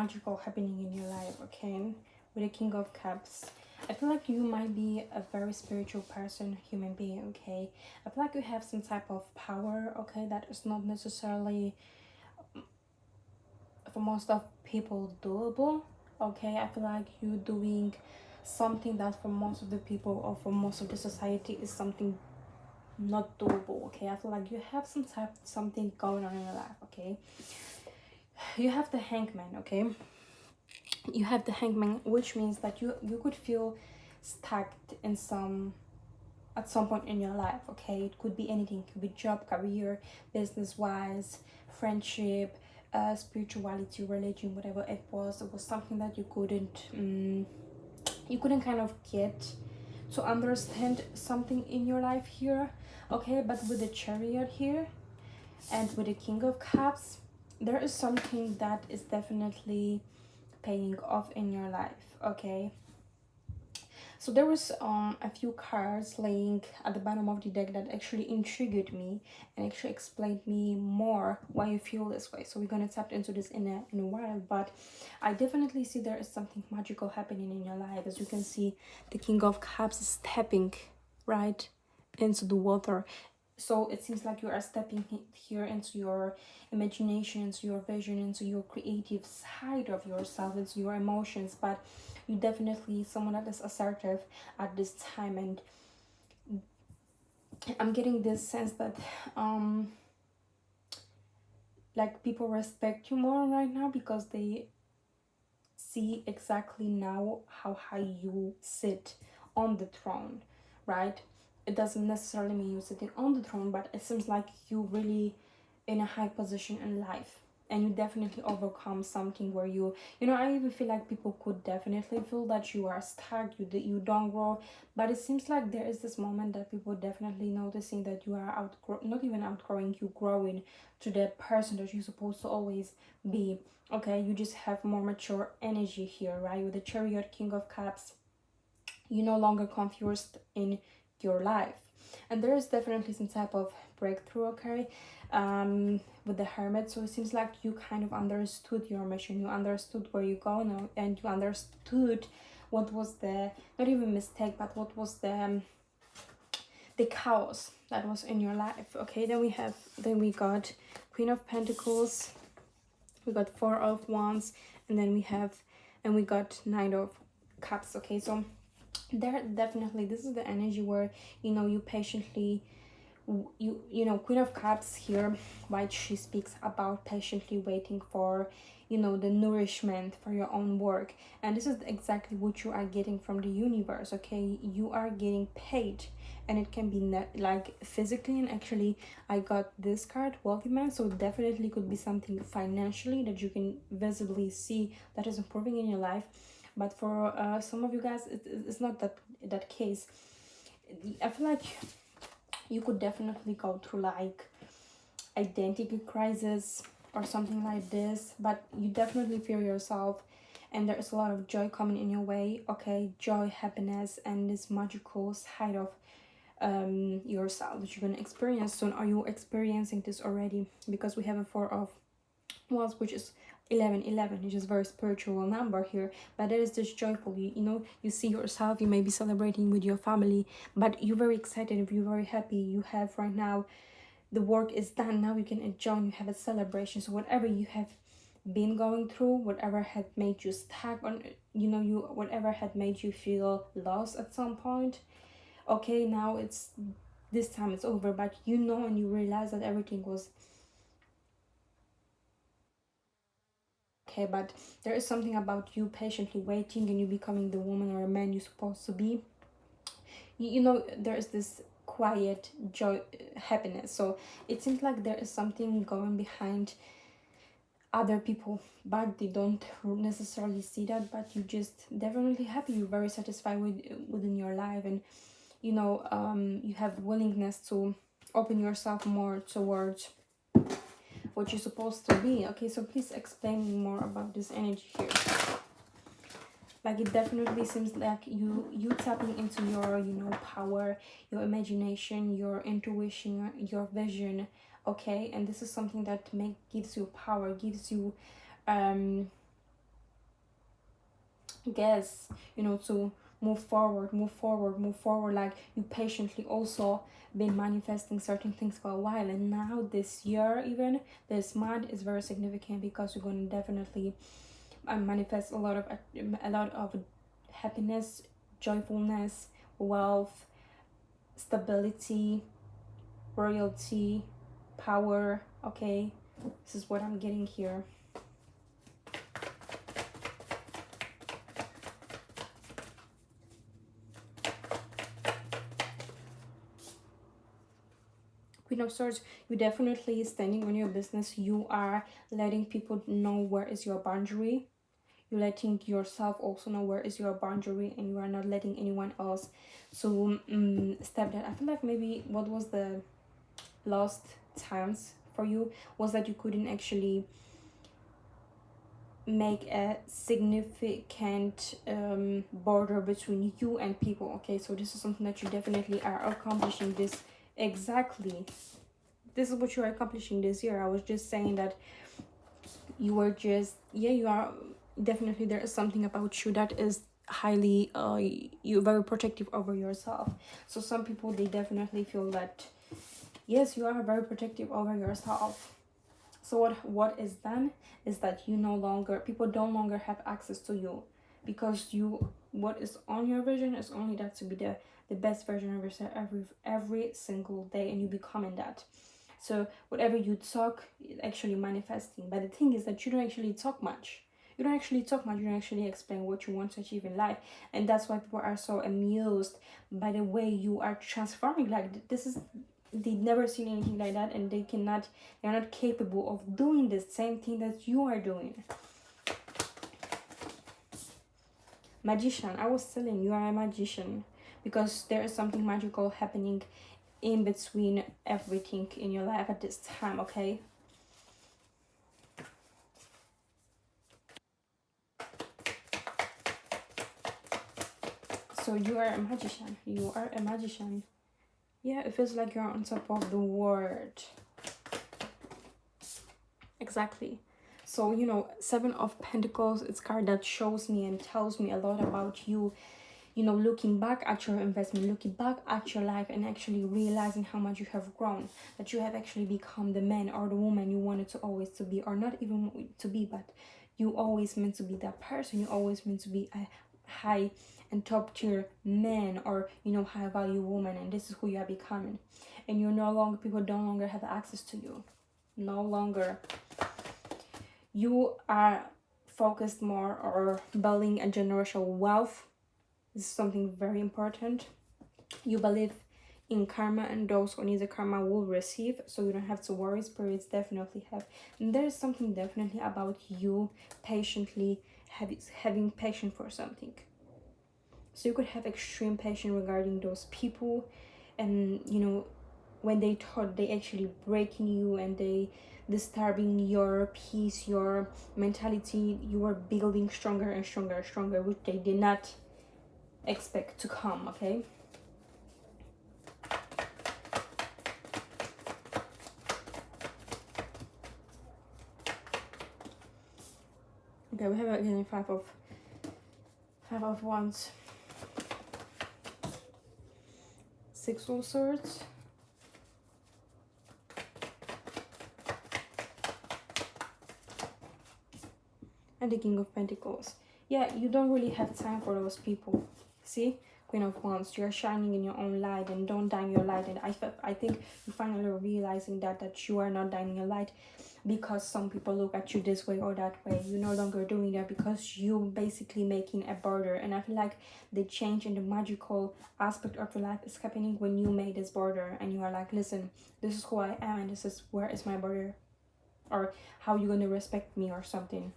magical happening in your life, okay? With the King of Cups. I feel like you might be a very spiritual person, human being, okay? I feel like you have some type of power, okay, that is not necessarily for most of people doable, okay? I feel like you doing something that for most of the people or for most of the society is something not doable, okay? I feel like you have some type something going on in your life, okay? You have the Hangman, okay? You have the Hangman, which means that you could feel stuck in some at some point in your life, okay? It could be anything. It could be job, career, business wise, friendship, spirituality, religion, whatever it was. It was something that you couldn't kind of get to understand something in your life here, okay? But with the Chariot here and with the King of Cups, there is something that is definitely paying off in your life, okay? So there was a few cards laying at the bottom of the deck that actually intrigued me and actually explained me more why you feel this way. So we're gonna tap into this in a while, but I definitely see there is something magical happening in your life. As you can see, the King of Cups is stepping right into the water. So it seems like you are stepping here into your imagination, into your vision, into your creative side of yourself, into your emotions. But you definitely someone that is assertive at this time, and I'm getting this sense that like people respect you more right now because they see exactly now how high you sit on the throne, right? It doesn't necessarily mean you're sitting on the throne, but it seems like you really in a high position in life, and you definitely overcome something where I even feel like people could definitely feel that you are stuck, you don't grow, but it seems like there is this moment that people definitely noticing that you are not even outgrowing, you growing to that person that you're supposed to always be, okay? You just have more mature energy here, right? With the Chariot, King of Cups, you're no longer confused in your life, and there is definitely some type of breakthrough, okay? With the Hermit, so it seems like you kind of understood your mission, you understood where you go now, and you understood what was the not even mistake, but what was the chaos that was in your life, okay? Then we got Queen of Pentacles, we got Four of Wands, and then we got Knight of Cups, okay? So there definitely this is the energy where you patiently Queen of Cups here, right? She speaks about patiently waiting for the nourishment for your own work, and this is exactly what you are getting from the universe, okay? You are getting paid, and it can be like physically, and actually I got this card, wealthy man, so it definitely could be something financially that you can visibly see that is improving in your life. But for some of you guys, it's not that case. I feel like you could definitely go through like identity crisis or something like this, but you definitely feel yourself, and there's a lot of joy coming in your way, okay? Joy, happiness, and this magical side of yourself that you're gonna experience soon. Are you experiencing this already? Because we have a Four of Wands, which is 1111, which is very spiritual number here, but there is this joyful, you see yourself, you may be celebrating with your family, but you're very excited, you're very happy, you have right now the work is done, now you can enjoy, you have a celebration. So whatever you have been going through, whatever had made you stuck on, whatever had made you feel lost at some point, okay, now it's this time it's over, but and you realize that everything was okay. But there is something about you patiently waiting and you becoming the woman or a man you're supposed to be. There is this quiet joy, happiness. So it seems like there is something going behind other people, but they don't necessarily see that, but you just definitely happy, you're very satisfied within your life, and you have willingness to open yourself more towards what you're supposed to be, okay? So please explain more about this energy here. Like it definitely seems like you tapping into your power, your imagination, your intuition, your vision, okay? And this is something that gives you power, gives you guess, to move forward, move forward, move forward. Like you patiently also been manifesting certain things for a while, and now this year, even this month, is very significant because you're going to definitely manifest a lot of happiness, joyfulness, wealth, stability, royalty, power. Okay, this is what I'm getting here. Queen of Swords, you definitely standing on your business. You are letting people know where is your boundary. You're letting yourself also know where is your boundary, and you are not letting anyone else to step that. I feel like maybe what was the last times for you was that you couldn't actually make a significant border between you and people. Okay, so this is something that you definitely are accomplishing this exactly. This is what you are accomplishing this year. I was just saying that you were just, yeah, you are definitely, there is something about you that is highly you're very protective over yourself. So some people, they definitely feel that yes, you are very protective over yourself. So what is done is that you no longer, people don't longer have access to you, because you, what is on your vision is only that to be the best version of yourself every single day, and you becoming that. So whatever you talk is actually manifesting. But the thing is that you don't actually talk much. You don't actually talk much. You don't actually explain what you want to achieve in life, and that's why people are so amused by the way you are transforming. Like this is, they've never seen anything like that, and they're not capable of doing the same thing that you are doing. Magician, I was telling you are a magician, because there is something magical happening in between everything in your life at this time. Okay, so you are a magician. You are a magician. Yeah, it feels like you're on top of the world. Exactly. So, Seven of Pentacles, it's a card that shows me and tells me a lot about you. Looking back at your investment, looking back at your life, and actually realizing how much you have grown, that you have actually become the man or the woman you wanted to always to be, or not even to be, but you always meant to be that person. You always meant to be a high and top tier man, or high value woman, and this is who you are becoming. And you're no longer, people don't longer have access to you. No longer. You are focused more or building a generational wealth. This is something very important. You believe in karma, and those who need the karma will receive, so you don't have to worry. Spirits definitely have. And there is something definitely about you patiently having patience for something. So you could have extreme patience regarding those people, and when they thought they actually breaking you and they disturbing your peace, your mentality, you are building stronger and stronger and stronger, which they did not expect to come. Okay, we have again five of wands, six of swords, and the king of pentacles. Yeah, you don't really have time for those people. See, Queen of Wands, you're shining in your own light, and don't dim your light. And I think you finally realizing that you are not diming your light because some people look at you this way or that way. You're no longer doing that because you basically making a border. And I feel like the change in the magical aspect of your life is happening when you made this border, and you are like, listen, this is who I am, and this is where is my border, or how you gonna respect me or something.